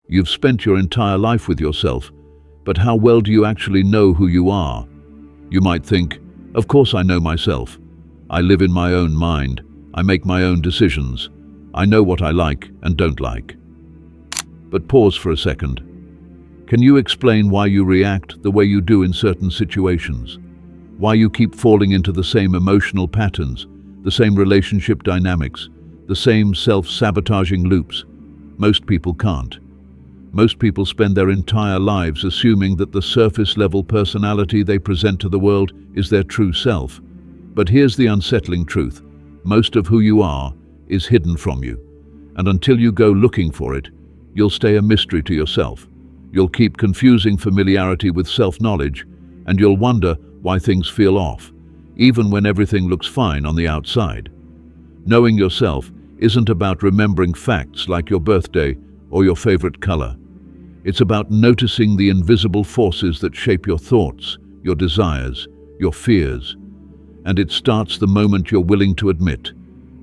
You've spent your entire life with yourself, but how well do you actually know who you are? You might think, of course I know myself. I live in my own mind. I make my own decisions. I know what I like and don't like. But pause for a second. Can you explain why you react the way you do in certain situations? Why you keep falling into the same emotional patterns, the same relationship dynamics, the same self-sabotaging loops? Most people can't. Most people spend their entire lives assuming that the surface-level personality they present to the world is their true self. But here's the unsettling truth. Most of who you are is hidden from you. And until you go looking for it, you'll stay a mystery to yourself. You'll keep confusing familiarity with self-knowledge, and you'll wonder why things feel off, even when everything looks fine on the outside. Knowing yourself isn't about remembering facts like your birthday or your favorite color. It's about noticing the invisible forces that shape your thoughts, your desires, your fears. And it starts the moment you're willing to admit,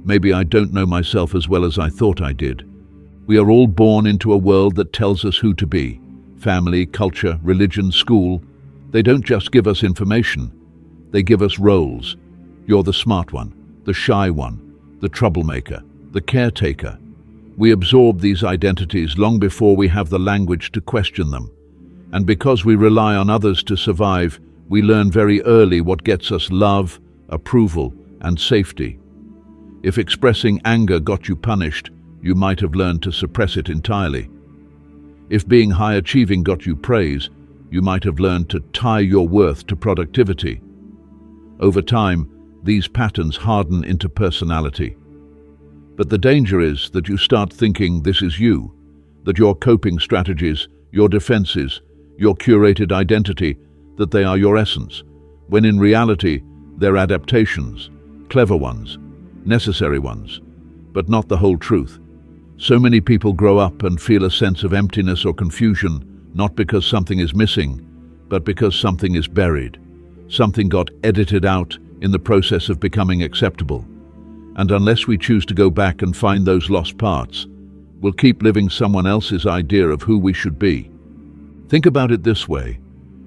maybe I don't know myself as well as I thought I did. We are all born into a world that tells us who to be. Family, culture, religion, school. They don't just give us information. They give us roles. You're the smart one, the shy one, the troublemaker, the caretaker. We absorb these identities long before we have the language to question them. And because we rely on others to survive, we learn very early what gets us love, approval, and safety. If expressing anger got you punished, you might have learned to suppress it entirely. If being high-achieving got you praise, you might have learned to tie your worth to productivity. Over time, these patterns harden into personality. But the danger is that you start thinking this is you, that your coping strategies, your defenses, your curated identity, that they are your essence, when in reality, they're adaptations, clever ones, necessary ones, but not the whole truth. So many people grow up and feel a sense of emptiness or confusion, not because something is missing, but because something is buried. Something got edited out in the process of becoming acceptable. And unless we choose to go back and find those lost parts, we'll keep living someone else's idea of who we should be. Think about it this way.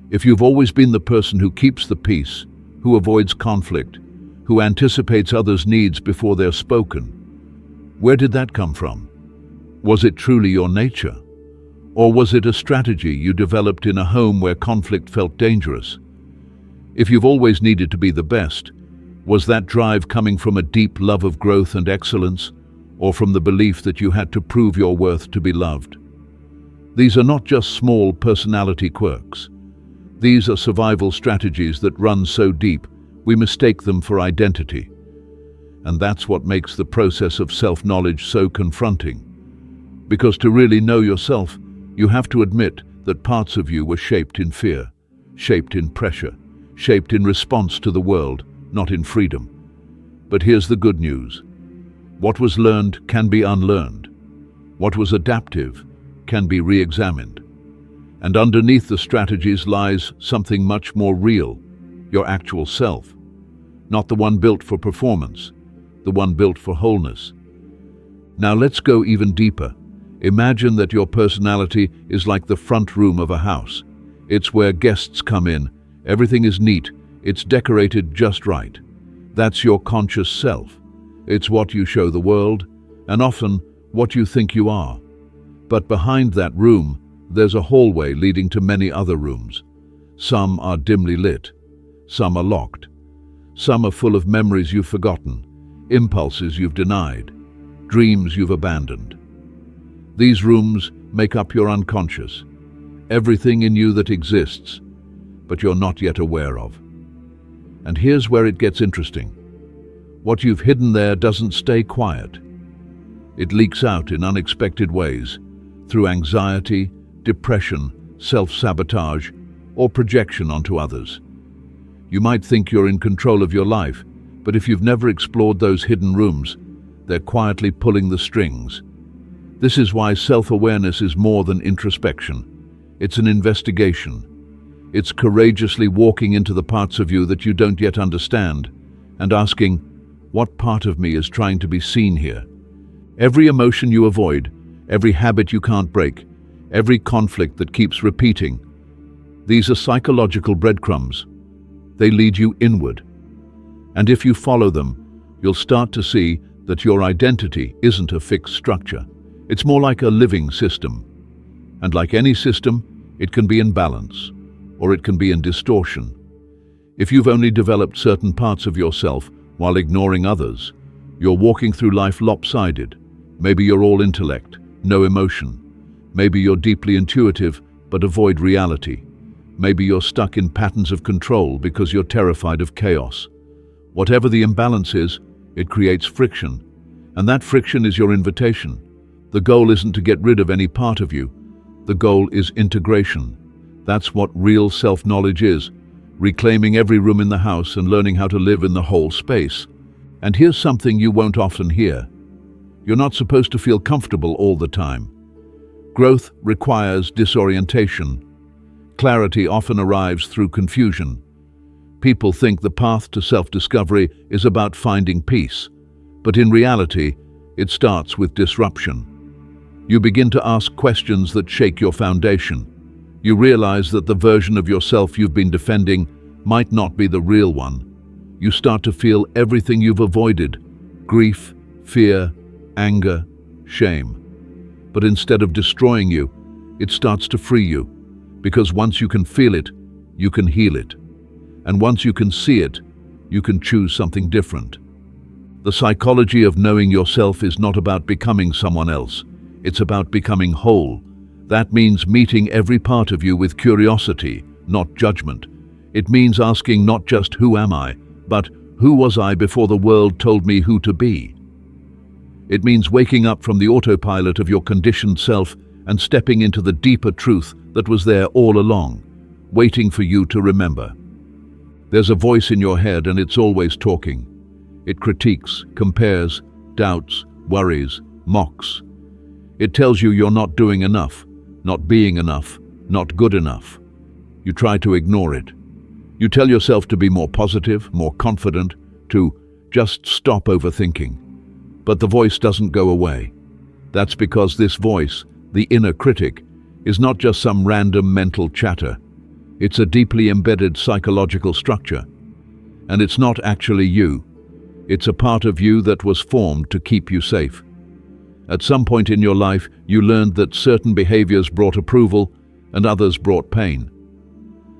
If you've always been the person who keeps the peace, who avoids conflict, who anticipates others' needs before they're spoken, where did that come from? Was it truly your nature? Or was it a strategy you developed in a home where conflict felt dangerous? If you've always needed to be the best, was that drive coming from a deep love of growth and excellence, or from the belief that you had to prove your worth to be loved? These are not just small personality quirks. These are survival strategies that run so deep, we mistake them for identity. And that's what makes the process of self-knowledge so confronting. Because to really know yourself, you have to admit that parts of you were shaped in fear, shaped in pressure, shaped in response to the world, not in freedom. But here's the good news. What was learned can be unlearned. What was adaptive can be re-examined. And underneath the strategies lies something much more real, your actual self. Not the one built for performance, the one built for wholeness. Now let's go even deeper. Imagine that your personality is like the front room of a house. It's where guests come in. Everything is neat. It's decorated just right. That's your conscious self. It's what you show the world, and often what you think you are. But behind that room, there's a hallway leading to many other rooms. Some are dimly lit. Some are locked. Some are full of memories you've forgotten, impulses you've denied, dreams you've abandoned. These rooms make up your unconscious, everything in you that exists, but you're not yet aware of. And here's where it gets interesting. What you've hidden there doesn't stay quiet. It leaks out in unexpected ways, through anxiety, depression, self-sabotage, or projection onto others. You might think you're in control of your life, but if you've never explored those hidden rooms, they're quietly pulling the strings. This is why self-awareness is more than introspection. It's an investigation. It's courageously walking into the parts of you that you don't yet understand and asking, what part of me is trying to be seen here? Every emotion you avoid, every habit you can't break, every conflict that keeps repeating. These are psychological breadcrumbs. They lead you inward. And if you follow them, you'll start to see that your identity isn't a fixed structure. It's more like a living system. And like any system, it can be in balance, or it can be in distortion. If you've only developed certain parts of yourself while ignoring others, you're walking through life lopsided. Maybe you're all intellect, no emotion. Maybe you're deeply intuitive, but avoid reality. Maybe you're stuck in patterns of control because you're terrified of chaos. Whatever the imbalance is, it creates friction. And that friction is your invitation. The goal isn't to get rid of any part of you. The goal is integration. That's what real self-knowledge is. Reclaiming every room in the house and learning how to live in the whole space. And here's something you won't often hear. You're not supposed to feel comfortable all the time. Growth requires disorientation. Clarity often arrives through confusion. People think the path to self-discovery is about finding peace, but in reality, it starts with disruption. You begin to ask questions that shake your foundation. You realize that the version of yourself you've been defending might not be the real one. You start to feel everything you've avoided: grief, fear, anger, shame. But instead of destroying you, it starts to free you. Because once you can feel it, you can heal it. And once you can see it, you can choose something different. The psychology of knowing yourself is not about becoming someone else. It's about becoming whole. That means meeting every part of you with curiosity, not judgment. It means asking not just who am I, but who was I before the world told me who to be? It means waking up from the autopilot of your conditioned self and stepping into the deeper truth that was there all along, waiting for you to remember. There's a voice in your head and it's always talking. It critiques, compares, doubts, worries, mocks. It tells you you're not doing enough, not being enough, not good enough. You try to ignore it. You tell yourself to be more positive, more confident, to just stop overthinking. But the voice doesn't go away. That's because this voice, the inner critic, is not just some random mental chatter. It's a deeply embedded psychological structure. And it's not actually you. It's a part of you that was formed to keep you safe. At some point in your life, you learned that certain behaviors brought approval and others brought pain.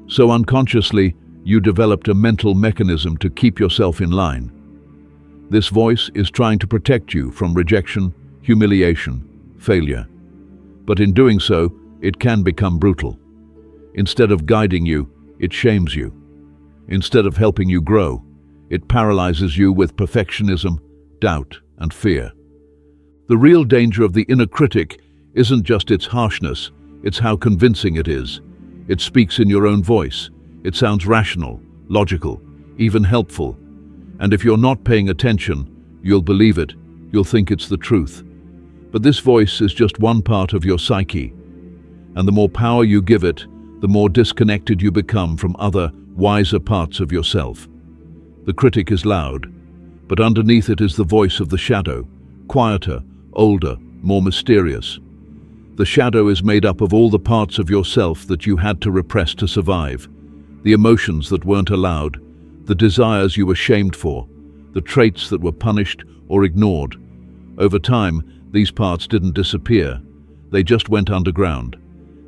So unconsciously, you developed a mental mechanism to keep yourself in line. This voice is trying to protect you from rejection, humiliation, failure. But in doing so, it can become brutal. Instead of guiding you, it shames you. Instead of helping you grow, it paralyzes you with perfectionism, doubt, and fear. The real danger of the inner critic isn't just its harshness, it's how convincing it is. It speaks in your own voice. It sounds rational, logical, even helpful. And if you're not paying attention, you'll believe it, you'll think it's the truth. But this voice is just one part of your psyche. And the more power you give it, the more disconnected you become from other, wiser parts of yourself. The critic is loud, but underneath it is the voice of the shadow, quieter, older, more mysterious. The shadow is made up of all the parts of yourself that you had to repress to survive, the emotions that weren't allowed, the desires you were shamed for, the traits that were punished or ignored. Over time, these parts didn't disappear. They just went underground.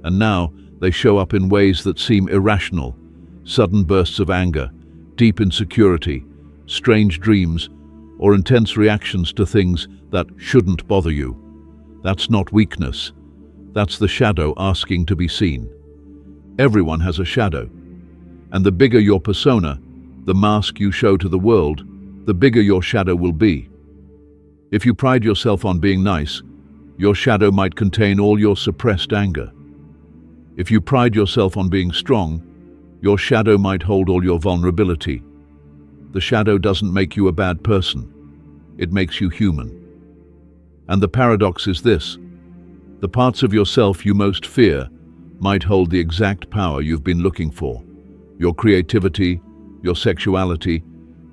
And now, they show up in ways that seem irrational: sudden bursts of anger, deep insecurity, strange dreams, or intense reactions to things that shouldn't bother you. That's not weakness. That's the shadow asking to be seen. Everyone has a shadow. And the bigger your persona, the mask you show to the world, the bigger your shadow will be. If you pride yourself on being nice, your shadow might contain all your suppressed anger. If you pride yourself on being strong, your shadow might hold all your vulnerability. The shadow doesn't make you a bad person. It makes you human. And the paradox is this: the parts of yourself you most fear might hold the exact power you've been looking for. Your creativity, your sexuality,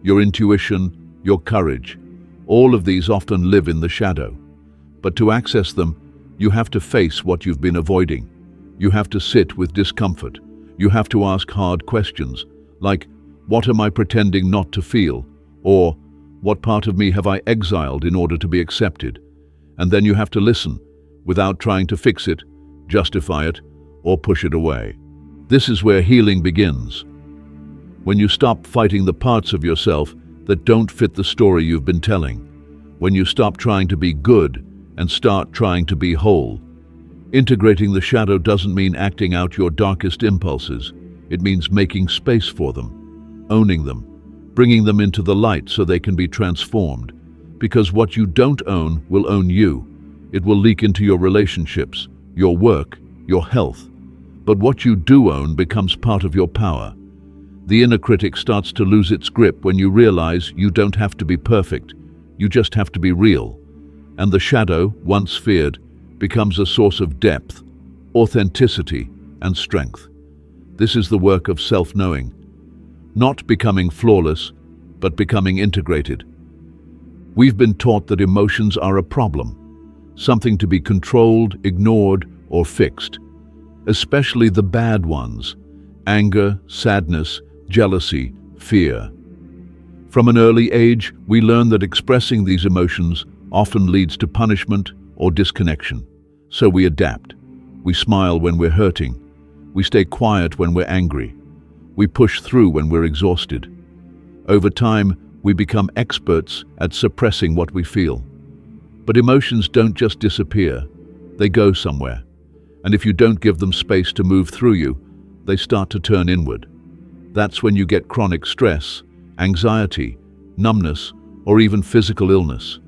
your intuition, your courage. All of these often live in the shadow. But to access them, You have to face what you've been avoiding. You have to sit with discomfort. You have to ask hard questions, like, what am I pretending not to feel? Or, what part of me have I exiled in order to be accepted? And then you have to listen, without trying to fix it, justify it, or push it away. This is where healing begins. When you stop fighting the parts of yourself that don't fit the story you've been telling. When you stop trying to be good and start trying to be whole. Integrating the shadow doesn't mean acting out your darkest impulses. It means making space for them, owning them, bringing them into the light so they can be transformed. Because what you don't own will own you. It will leak into your relationships, your work, your health. But what you do own becomes part of your power. The inner critic starts to lose its grip when you realize you don't have to be perfect. You just have to be real. And the shadow, once feared, becomes a source of depth, authenticity, and strength. This is the work of self-knowing. Not becoming flawless, but becoming integrated. We've been taught that emotions are a problem, something to be controlled, ignored, or fixed. Especially the bad ones: anger, sadness, jealousy, fear. From an early age, we learn that expressing these emotions often leads to punishment or disconnection. So we adapt. We smile when we're hurting. We stay quiet when we're angry. We push through when we're exhausted. Over time, we become experts at suppressing what we feel. But emotions don't just disappear. They go somewhere. And if you don't give them space to move through you, they start to turn inward. That's when you get chronic stress, anxiety, numbness, or even physical illness.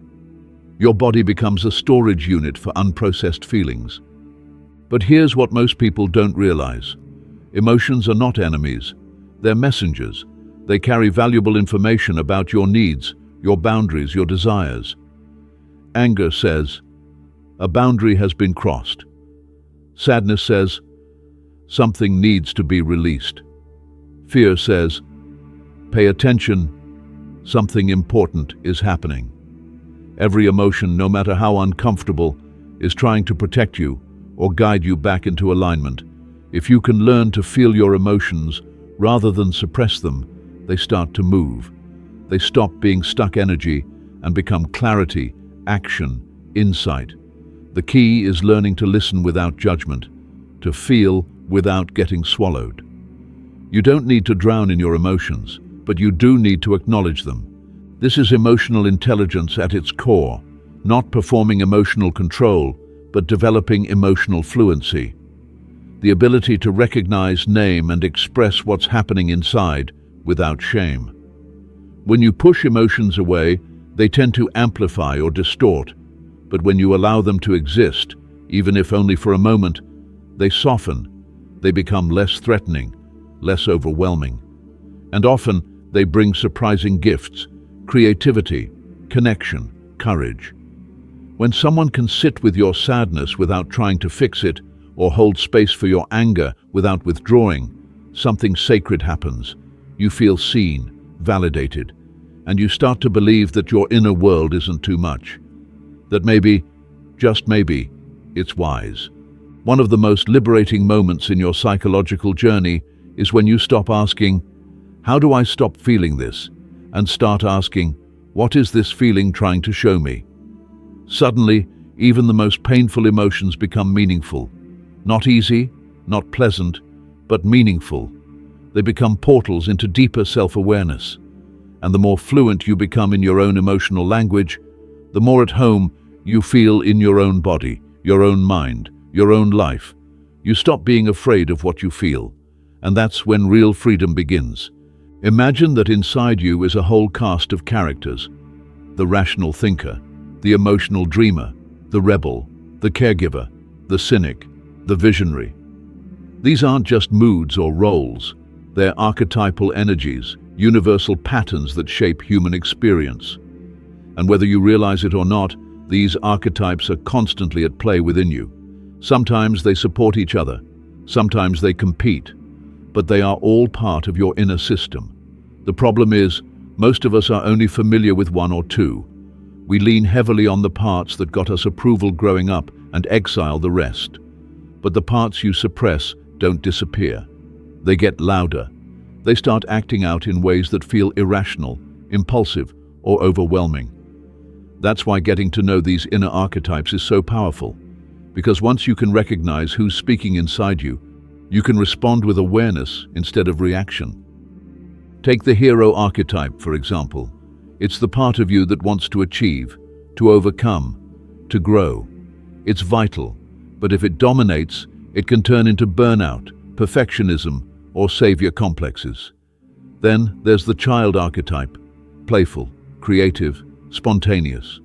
Your body becomes a storage unit for unprocessed feelings. But here's what most people don't realize. Emotions are not enemies. They're messengers. They carry valuable information about your needs, your boundaries, your desires. Anger says, a boundary has been crossed. Sadness says, something needs to be released. Fear says, pay attention, something important is happening. Every emotion, no matter how uncomfortable, is trying to protect you or guide you back into alignment. If you can learn to feel your emotions rather than suppress them, they start to move. They stop being stuck energy and become clarity, action, insight. The key is learning to listen without judgment, to feel without getting swallowed. You don't need to drown in your emotions, but you do need to acknowledge them. This is emotional intelligence at its core, not performing emotional control, but developing emotional fluency. The ability to recognize, name, and express what's happening inside without shame. When you push emotions away, they tend to amplify or distort, but when you allow them to exist, even if only for a moment, they soften, they become less threatening, less overwhelming. And often, they bring surprising gifts: creativity, connection, courage. When someone can sit with your sadness without trying to fix it, or hold space for your anger without withdrawing, something sacred happens. You feel seen, validated, and you start to believe that your inner world isn't too much. That maybe, just maybe, it's wise. One of the most liberating moments in your psychological journey is when you stop asking, how do I stop feeling this? And start asking, what is this feeling trying to show me? Suddenly, even the most painful emotions become meaningful. Not easy, not pleasant, but meaningful. They become portals into deeper self-awareness. And the more fluent you become in your own emotional language, the more at home you feel in your own body, your own mind, your own life. You stop being afraid of what you feel. And that's when real freedom begins. Imagine that inside you is a whole cast of characters: the rational thinker, the emotional dreamer, the rebel, the caregiver, the cynic, the visionary. These aren't just moods or roles. They're archetypal energies, universal patterns that shape human experience. And whether you realize it or not, these archetypes are constantly at play within you. Sometimes they support each other, sometimes they compete, but they are all part of your inner system. The problem is, most of us are only familiar with one or two. We lean heavily on the parts that got us approval growing up and exile the rest. But the parts you suppress don't disappear. They get louder. They start acting out in ways that feel irrational, impulsive, or overwhelming. That's why getting to know these inner archetypes is so powerful, because once you can recognize who's speaking inside you, you can respond with awareness instead of reaction. Take the hero archetype, for example. It's the part of you that wants to achieve, to overcome, to grow. It's vital, but if it dominates, it can turn into burnout, perfectionism, or savior complexes. Then there's the child archetype, playful, creative, spontaneous.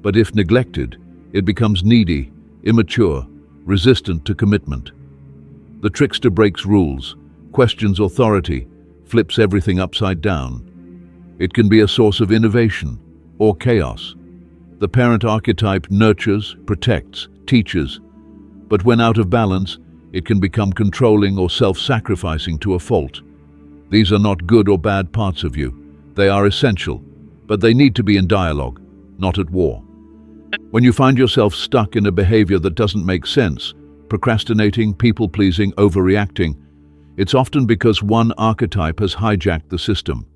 But if neglected, it becomes needy, immature, resistant to commitment. The trickster breaks rules, questions authority, flips everything upside down. It can be a source of innovation or chaos. The parent archetype nurtures, protects, teaches, but when out of balance, it can become controlling or self-sacrificing to a fault. These are not good or bad parts of you. They are essential, but they need to be in dialogue, not at war. When you find yourself stuck in a behavior that doesn't make sense, procrastinating, people-pleasing, overreacting, it's often because one archetype has hijacked the system.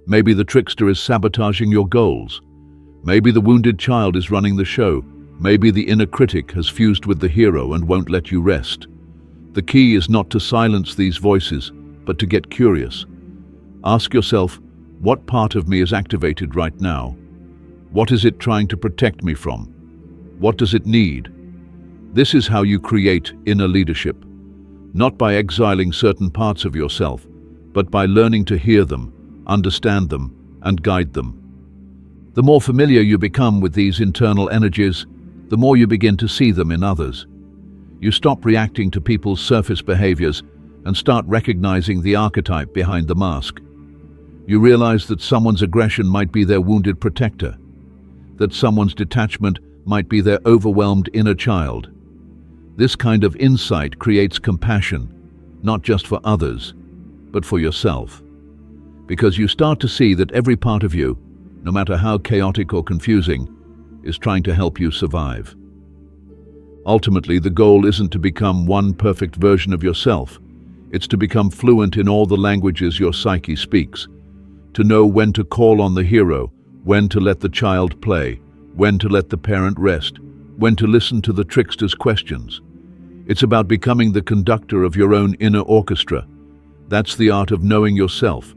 Maybe the trickster is sabotaging your goals. Maybe the wounded child is running the show. Maybe the inner critic has fused with the hero and won't let you rest. The key is not to silence these voices, but to get curious. Ask yourself, what part of me is activated right now? What is it trying to protect me from? What does it need? This is how you create inner leadership, not by exiling certain parts of yourself, but by learning to hear them, understand them, and guide them. The more familiar you become with these internal energies, the more you begin to see them in others. You stop reacting to people's surface behaviors and start recognizing the archetype behind the mask. You realize that someone's aggression might be their wounded protector, that someone's detachment might be their overwhelmed inner child. This kind of insight creates compassion, not just for others, but for yourself. Because you start to see that every part of you, no matter how chaotic or confusing, is trying to help you survive. Ultimately, the goal isn't to become one perfect version of yourself. It's to become fluent in all the languages your psyche speaks, to know when to call on the hero, when to let the child play, when to let the parent rest, when to listen to the trickster's questions. It's about becoming the conductor of your own inner orchestra. That's the art of knowing yourself,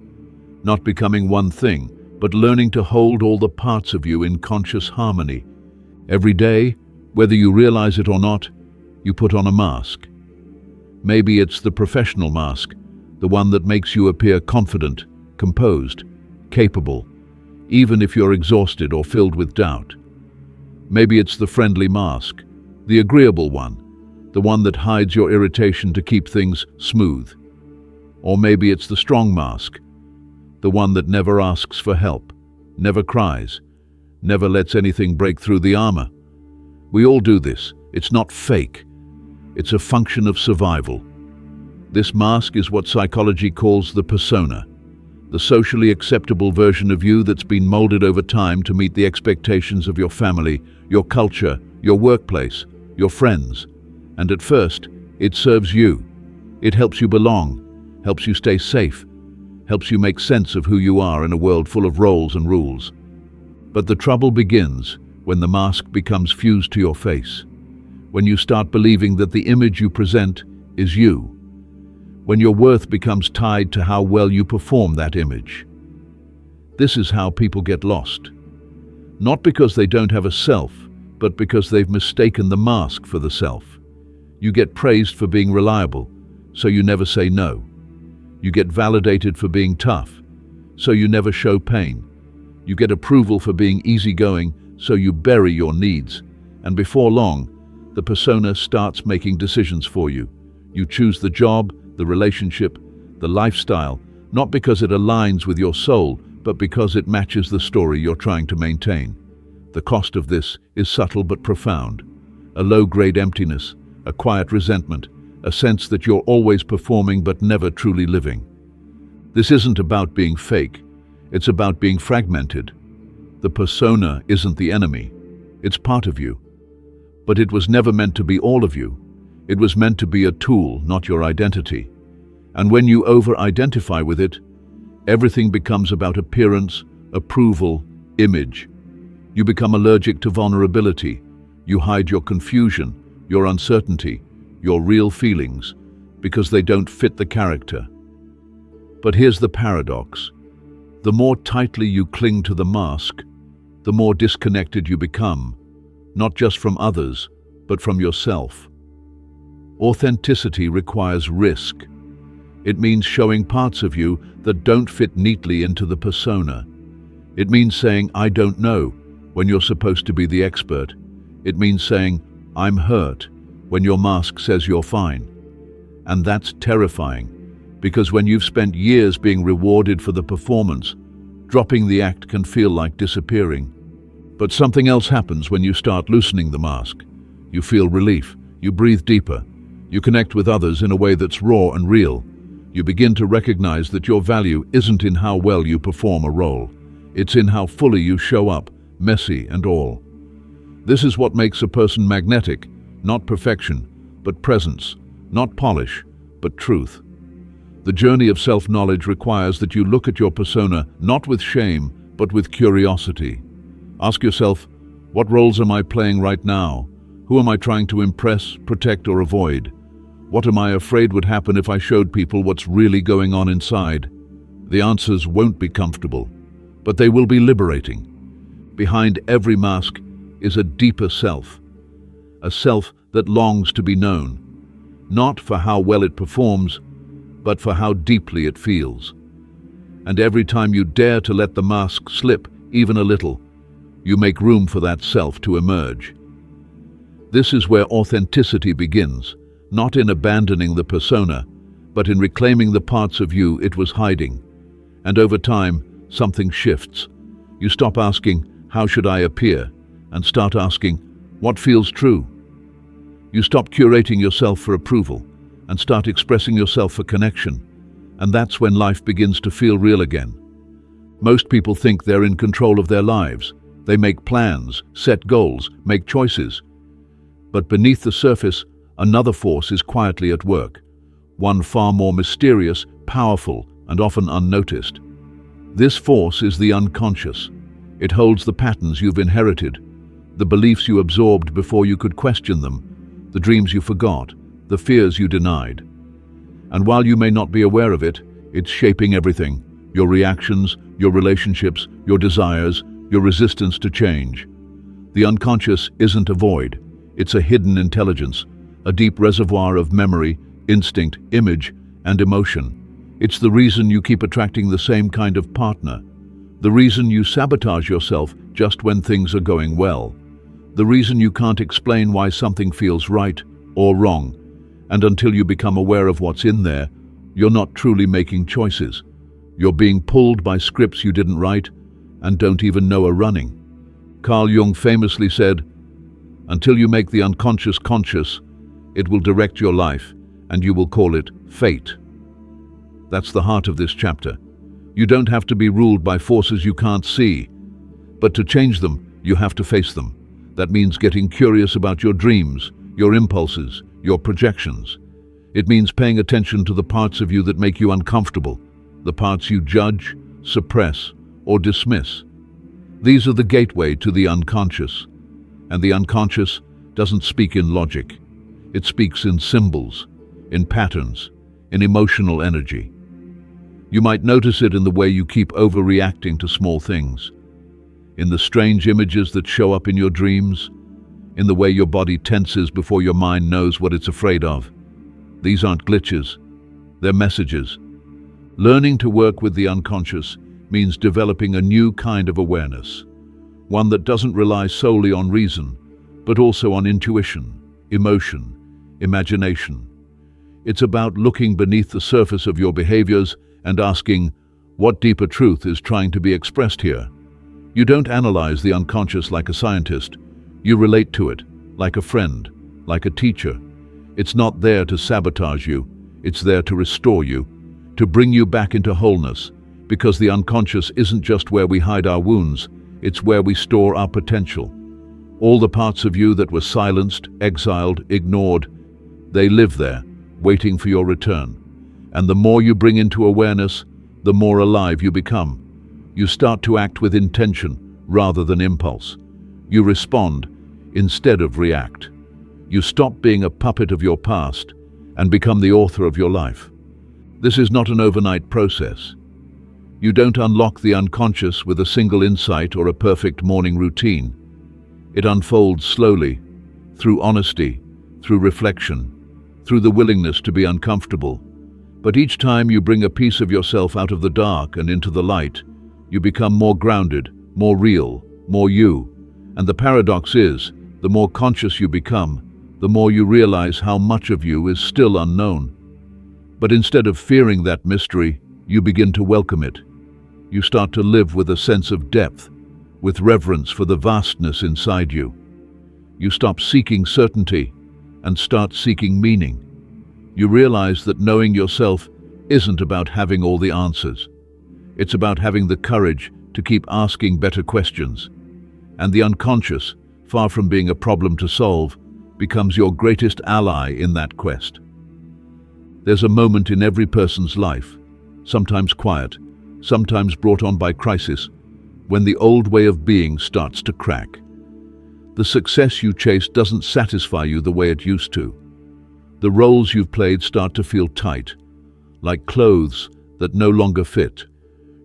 not becoming one thing, but learning to hold all the parts of you in conscious harmony. Every day, whether you realize it or not, you put on a mask. Maybe it's the professional mask, the one that makes you appear confident, composed, capable, even if you're exhausted or filled with doubt. Maybe it's the friendly mask, the agreeable one, the one that hides your irritation to keep things smooth. Or maybe it's the strong mask, the one that never asks for help, never cries, never lets anything break through the armor. We all do this. It's not fake. It's a function of survival. This mask is what psychology calls the persona, the socially acceptable version of you that's been molded over time to meet the expectations of your family, your culture, your workplace, your friends. And at first, it serves you. It helps you belong, helps you stay safe, helps you make sense of who you are in a world full of roles and rules. But the trouble begins when the mask becomes fused to your face, when you start believing that the image you present is you, when your worth becomes tied to how well you perform that image. This is how people get lost. Not because they don't have a self, but because they've mistaken the mask for the self. You get praised for being reliable, so you never say no. You get validated for being tough, so you never show pain. You get approval for being easygoing, so you bury your needs. And before long, the persona starts making decisions for you. You choose the job, the relationship, the lifestyle, not because it aligns with your soul, but because it matches the story you're trying to maintain. The cost of this is subtle but profound. A low-grade emptiness, a quiet resentment, a sense that you're always performing but never truly living. This isn't about being fake. It's about being fragmented. The persona isn't the enemy. It's part of you. But it was never meant to be all of you. It was meant to be a tool, not your identity. And when you over-identify with it, everything becomes about appearance, approval, image. You become allergic to vulnerability. You hide your confusion, your uncertainty, your real feelings, because they don't fit the character. But here's the paradox. The more tightly you cling to the mask, the more disconnected you become, not just from others, but from yourself. Authenticity requires risk. It means showing parts of you that don't fit neatly into the persona. It means saying, "I don't know," when you're supposed to be the expert. It means saying, "I'm hurt," when your mask says you're fine. And that's terrifying, because when you've spent years being rewarded for the performance, dropping the act can feel like disappearing. But something else happens when you start loosening the mask. You feel relief, you breathe deeper, you connect with others in a way that's raw and real. You begin to recognize that your value isn't in how well you perform a role. It's in how fully you show up, messy and all. This is what makes a person magnetic, not perfection, but presence, not polish, but truth. The journey of self-knowledge requires that you look at your persona not with shame, but with curiosity. Ask yourself, what roles am I playing right now? Who am I trying to impress, protect, or avoid? What am I afraid would happen if I showed people what's really going on inside? The answers won't be comfortable, but they will be liberating. Behind every mask is a deeper self, a self that longs to be known, not for how well it performs, but for how deeply it feels. And every time you dare to let the mask slip even a little, you make room for that self to emerge. This is where authenticity begins, not in abandoning the persona, but in reclaiming the parts of you it was hiding. And over time, something shifts. You stop asking, "How should I appear?" and start asking, "What feels true?" You stop curating yourself for approval and start expressing yourself for connection. And that's when life begins to feel real again. Most people think they're in control of their lives. They make plans, set goals, make choices. But beneath the surface, another force is quietly at work, one far more mysterious, powerful, and often unnoticed. This force is the unconscious. It holds the patterns you've inherited, the beliefs you absorbed before you could question them, the dreams you forgot, the fears you denied. And while you may not be aware of it, it's shaping everything: your reactions, your relationships, your desires, your resistance to change. The unconscious isn't a void. It's a hidden intelligence, a deep reservoir of memory, instinct, image, and emotion. It's the reason you keep attracting the same kind of partner, the reason you sabotage yourself just when things are going well, the reason you can't explain why something feels right or wrong. And until you become aware of what's in there, you're not truly making choices. You're being pulled by scripts you didn't write and don't even know are running. Carl Jung famously said, "Until you make the unconscious conscious, it will direct your life, and you will call it fate." That's the heart of this chapter. You don't have to be ruled by forces you can't see, but to change them, you have to face them. That means getting curious about your dreams, your impulses, your projections. It means paying attention to the parts of you that make you uncomfortable, the parts you judge, suppress, or dismiss. These are the gateway to the unconscious. And the unconscious doesn't speak in logic. It speaks in symbols, in patterns, in emotional energy. You might notice it in the way you keep overreacting to small things, in the strange images that show up in your dreams, in the way your body tenses before your mind knows what it's afraid of. These aren't glitches, they're messages. Learning to work with the unconscious means developing a new kind of awareness, one that doesn't rely solely on reason, but also on intuition, emotion, imagination. It's about looking beneath the surface of your behaviors and asking, what deeper truth is trying to be expressed here? You don't analyze the unconscious like a scientist. You relate to it, like a friend, like a teacher. It's not there to sabotage you, it's there to restore you, to bring you back into wholeness, because the unconscious isn't just where we hide our wounds, it's where we store our potential. All the parts of you that were silenced, exiled, ignored, they live there, waiting for your return. And the more you bring into awareness, the more alive you become. You start to act with intention rather than impulse. You respond instead of react. You stop being a puppet of your past and become the author of your life. This is not an overnight process. You don't unlock the unconscious with a single insight or a perfect morning routine. It unfolds slowly, through honesty, through reflection, through the willingness to be uncomfortable. But each time you bring a piece of yourself out of the dark and into the light, you become more grounded, more real, more you. And the paradox is, the more conscious you become, the more you realize how much of you is still unknown. But instead of fearing that mystery, you begin to welcome it. You start to live with a sense of depth, with reverence for the vastness inside you. You stop seeking certainty and start seeking meaning. You realize that knowing yourself isn't about having all the answers. It's about having the courage to keep asking better questions. And the unconscious, far from being a problem to solve, becomes your greatest ally in that quest. There's a moment in every person's life, sometimes quiet, sometimes brought on by crisis, when the old way of being starts to crack. The success you chase doesn't satisfy you the way it used to. The roles you've played start to feel tight, like clothes that no longer fit.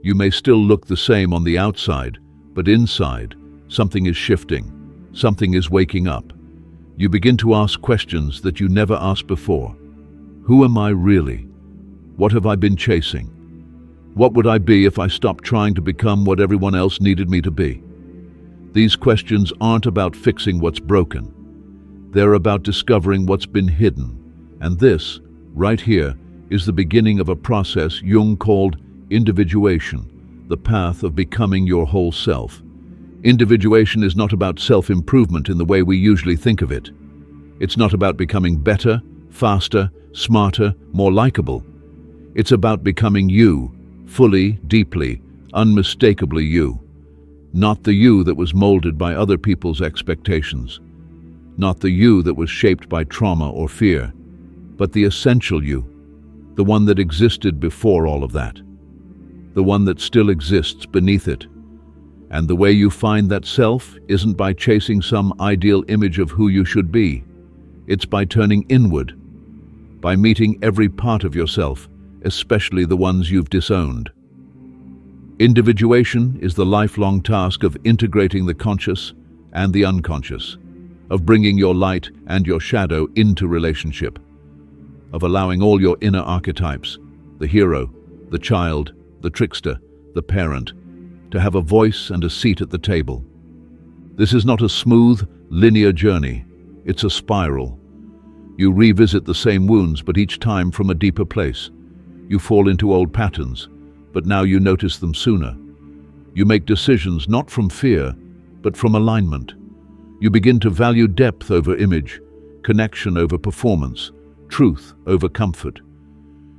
You may still look the same on the outside, but inside, something is shifting, something is waking up. You begin to ask questions that you never asked before. Who am I really? What have I been chasing? What would I be if I stopped trying to become what everyone else needed me to be? These questions aren't about fixing what's broken. They're about discovering what's been hidden. And this, right here, is the beginning of a process Jung called individuation, the path of becoming your whole self. Individuation is not about self-improvement in the way we usually think of it. It's not about becoming better, faster, smarter, more likable. It's about becoming you, fully, deeply, unmistakably you. Not the you that was molded by other people's expectations. Not the you that was shaped by trauma or fear, but the essential you, the one that existed before all of that, the one that still exists beneath it. And the way you find that self isn't by chasing some ideal image of who you should be. It's by turning inward, by meeting every part of yourself, especially the ones you've disowned. Individuation is the lifelong task of integrating the conscious and the unconscious, of bringing your light and your shadow into relationship, of allowing all your inner archetypes, the hero, the child, the trickster, the parent, to have a voice and a seat at the table. This is not a smooth, linear journey. It's a spiral. You revisit the same wounds, but each time from a deeper place. You fall into old patterns, but now you notice them sooner. You make decisions not from fear, but from alignment. You begin to value depth over image, connection over performance, truth over comfort.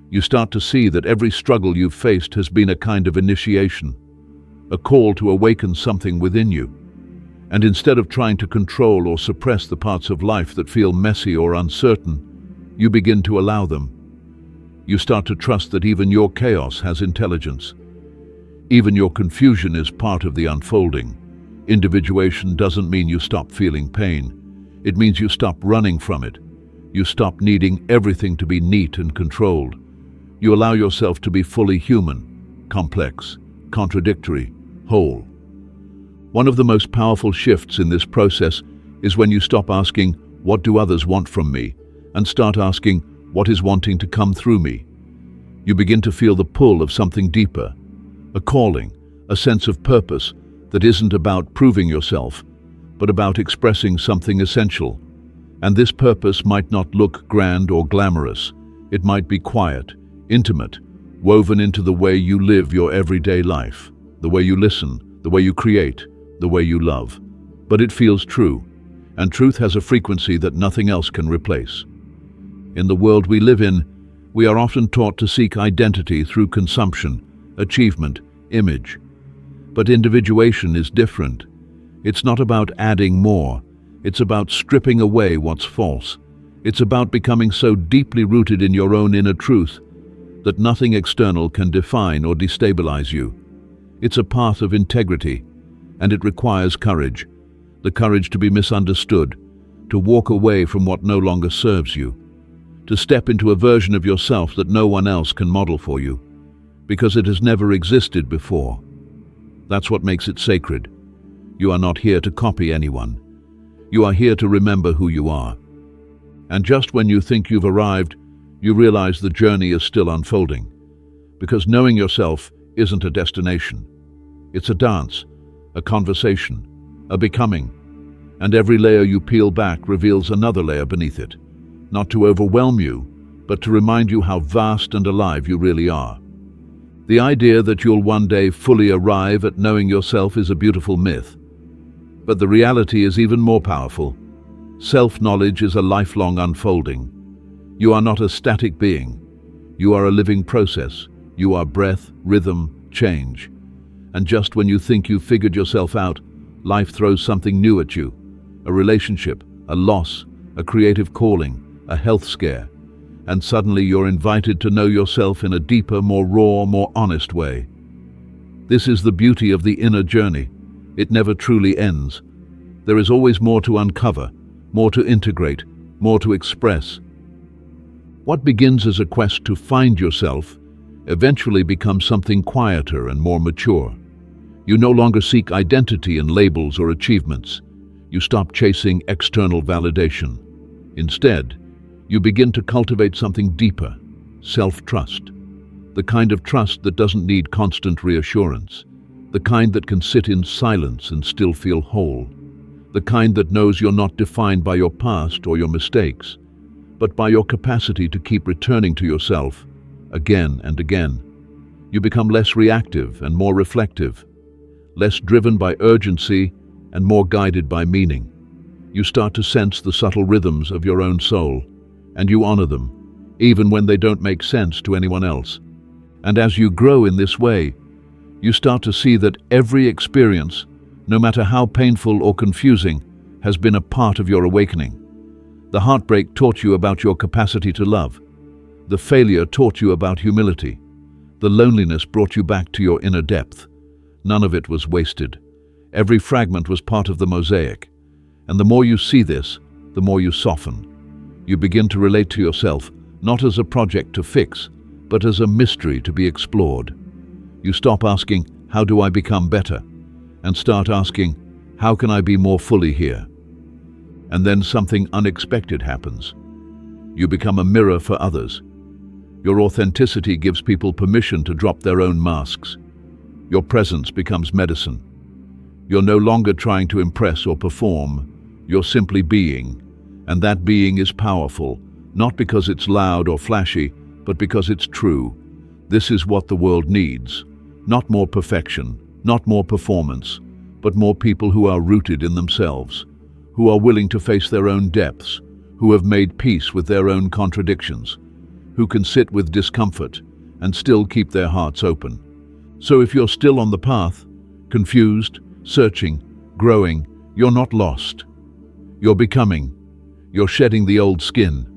You start to see that every struggle you've faced has been a kind of initiation, a call to awaken something within you. And instead of trying to control or suppress the parts of life that feel messy or uncertain, you begin to allow them. You start to trust that even your chaos has intelligence. Even your confusion is part of the unfolding. Individuation doesn't mean you stop feeling pain. It means you stop running from it. You stop needing everything to be neat and controlled. You allow yourself to be fully human, complex, contradictory, whole. One of the most powerful shifts in this process is when you stop asking, "What do others want from me?" and start asking, "What is wanting to come through me?" You begin to feel the pull of something deeper, a calling, a sense of purpose that isn't about proving yourself, but about expressing something essential. And this purpose might not look grand or glamorous. It might be quiet, intimate, woven into the way you live your everyday life, the way you listen, the way you create, the way you love. But it feels true, and truth has a frequency that nothing else can replace. In the world we live in, we are often taught to seek identity through consumption, achievement, image. But individuation is different. It's not about adding more. It's about stripping away what's false. It's about becoming so deeply rooted in your own inner truth that nothing external can define or destabilize you. It's a path of integrity, and it requires courage. The courage to be misunderstood, to walk away from what no longer serves you, to step into a version of yourself that no one else can model for you, because it has never existed before. That's what makes it sacred. You are not here to copy anyone. You are here to remember who you are. And just when you think you've arrived, you realize the journey is still unfolding. Because knowing yourself isn't a destination. It's a dance, a conversation, a becoming. And every layer you peel back reveals another layer beneath it. Not to overwhelm you, but to remind you how vast and alive you really are. The idea that you'll one day fully arrive at knowing yourself is a beautiful myth. But the reality is even more powerful. Self-knowledge is a lifelong unfolding. You are not a static being. You are a living process. You are breath, rhythm, change. And just when you think you've figured yourself out, life throws something new at you. A relationship, a loss, a creative calling, a health scare. And suddenly you're invited to know yourself in a deeper, more raw, more honest way. This is the beauty of the inner journey. It never truly ends. There is always more to uncover, more to integrate, more to express. What begins as a quest to find yourself eventually becomes something quieter and more mature. You no longer seek identity in labels or achievements. You stop chasing external validation. Instead, you begin to cultivate something deeper, self-trust. The kind of trust that doesn't need constant reassurance. The kind that can sit in silence and still feel whole. The kind that knows you're not defined by your past or your mistakes, but by your capacity to keep returning to yourself again and again. You become less reactive and more reflective, less driven by urgency and more guided by meaning. You start to sense the subtle rhythms of your own soul, and you honor them, even when they don't make sense to anyone else. And as you grow in this way, you start to see that every experience, no matter how painful or confusing, has been a part of your awakening. The heartbreak taught you about your capacity to love. The failure taught you about humility. The loneliness brought you back to your inner depth. None of it was wasted. Every fragment was part of the mosaic. And the more you see this, the more you soften. You begin to relate to yourself, not as a project to fix, but as a mystery to be explored. You stop asking, how do I become better? And start asking, how can I be more fully here? And then something unexpected happens. You become a mirror for others. Your authenticity gives people permission to drop their own masks. Your presence becomes medicine. You're no longer trying to impress or perform. You're simply being. And that being is powerful, not because it's loud or flashy, but because it's true. This is what the world needs. Not more perfection, not more performance, but more people who are rooted in themselves, who are willing to face their own depths, who have made peace with their own contradictions, who can sit with discomfort and still keep their hearts open. So if you're still on the path, confused, searching, growing, you're not lost. You're becoming. You're shedding the old skin.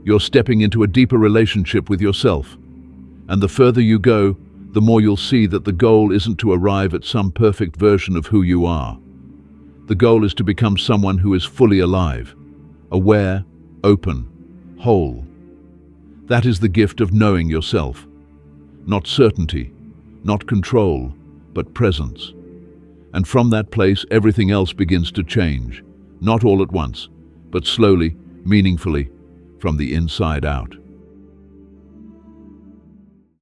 You're stepping into a deeper relationship with yourself. And the further you go, the more you'll see that the goal isn't to arrive at some perfect version of who you are. The goal is to become someone who is fully alive, aware, open, whole. That is the gift of knowing yourself. Not certainty, not control, but presence. And from that place, everything else begins to change. Not all at once, but slowly, meaningfully, from the inside out.